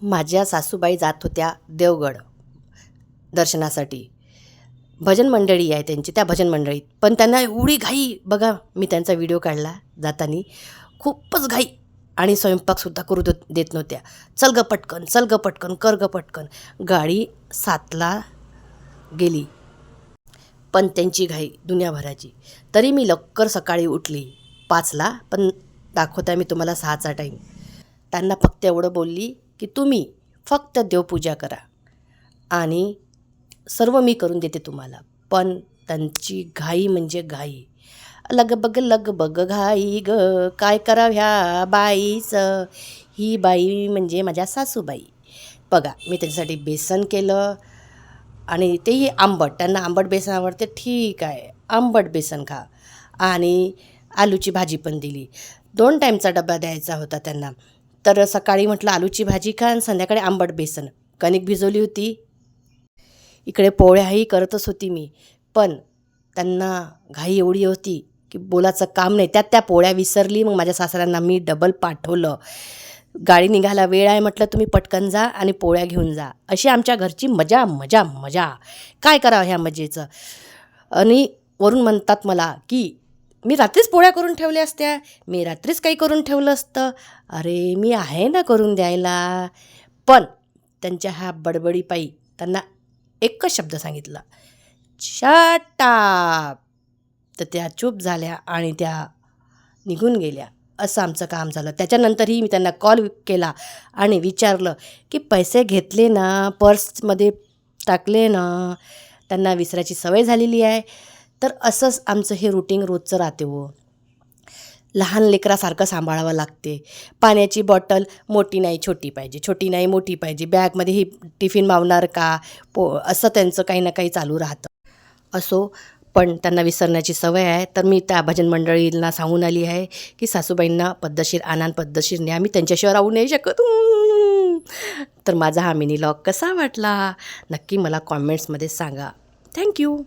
माझ्या सासूबाई जात होत्या देवगड दर्शनासाठी. भजन मंडळी आहे त्यांची, त्या भजन मंडळीत. पण त्यांना एवढी घाई, बघा मी त्यांचा व्हिडिओ काढला जाताना, खूपच घाई. आणि स्वयंपाकसुद्धा करू देत नव्हत्या. चल ग पटकन, चल ग पटकन, कर ग पटकन. गाडी 7ला गेली, पण त्यांची घाई दुनियाभराची. तरी मी लवकर सकाळी उठली 5ला, पण दाखवता मी तुम्हाला 6चा टाईम. त्यांना फक्त एवढं बोलली की तुम्ही फक्त देवपूजा करा आणि सर्व मी करून देते तुम्हाला. पण त्यांची घाई म्हणजे घाई. लगबग घाई ग, काय करावं ह्या बाईचं. ही बाई म्हणजे माझ्या सासूबाई. बघा मी त्याच्यासाठी बेसन केलं आणि तेही आंबट. त्यांना आंबट बेसन आवडते, ठीक आहे आंबट बेसन खा. आणि आलूची भाजी पण दिली. 2 टाईमचा डबा द्यायचा होता त्यांना. तर सकाळी म्हटलं आलूची भाजी खा आणि संध्याकाळी आंबट बेसन. कणिक भिजवली होती. इकडे पोळ्याही करतच होती मी. पण त्यांना घाई एवढी होती की बोलायचं काम नाही. त्या पोळ्या विसरली. मग माझ्या सासऱ्यांना मी डबल पाठवलं. गाडी निघायला वेळ आहे म्हटलं, तुम्ही पटकन जा आणि पोळ्या घेऊन जा. अशी आमच्या घरची मजा मजा मजा. काय करावं ह्या मजेचं. आणि वरून म्हणतात मला की मी रात्रीच पोळ्या करून ठेवल्या असत्या, मी रात्रीच काही करून ठेवलं असतं. अरे मी आहे ना करून द्यायला. पण त्यांच्या ह्या बडबडीपायी त्यांना एकच शब्द सांगितला, शट अप. तर त्या चूप झाल्या आणि त्या निघून गेल्या. असं आमचं काम झालं. त्याच्यानंतरही मी त्यांना कॉल केला आणि विचारलं की पैसे घेतले ना, पर्समध्ये टाकले ना. त्यांना विसरायची सवय झालेली आहे. तर असंच आमचं हे रुटीन रोजचं राहते हो. लहान लेकरासारखं सांभाळावं लागते. पाण्याची बॉटल मोठी नाही छोटी पाहिजे, छोटी नाही मोठी पाहिजे, बॅगमध्ये ही टिफिन मावणार का, असं त्यांचं काही ना काही चालू राहतं. असो, पण त्यांना विसरण्याची सवय आहे. तर मी त्या भजन मंडळींना सांगून आली आहे की सासूबाईंना पद्धतशीर आणा, पद्धतशीर न्या. मी त्यांच्याशिवाय राहू नाही शकत. तर माझा हा मिनी व्लॉग कसा वाटला नक्की मला कॉमेंट्समध्ये सांगा. थँक्यू.